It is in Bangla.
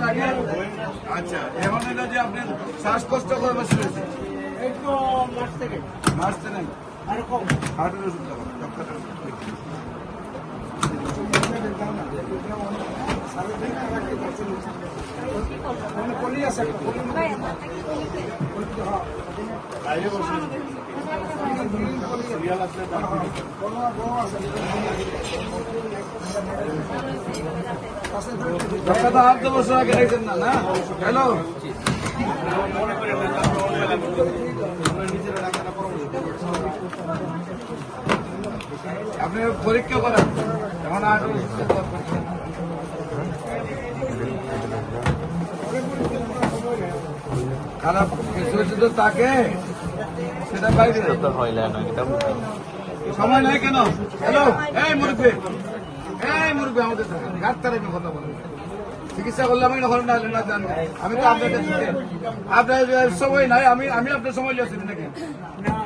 আগে আচ্ছা এখন হলো যে আপনার শ্বাসকষ্ট করবে শুরু হয়েছে এই তো মাস থেকে আর কম হার্টের ওষুধ দেবো ডক্টরের ওষুধ কলি আছে ডক্টর তো 8 বছর আগে দেখছেন না না হ্যালো আপনি পরীক্ষা করেন এখন আর খারাপ কিছু হচ্ছে তো তাকে সেটা বাইরে সময় নাই কেন হ্যালো এই মুরব্বী আমাদের ডাক্তার আমি কথা বলবো চিকিৎসা করলে আমি যখন না জান আমি তো আপনার কাছে আপনার সময় নাই আমি আপনার সময় লিয়েছি নাকি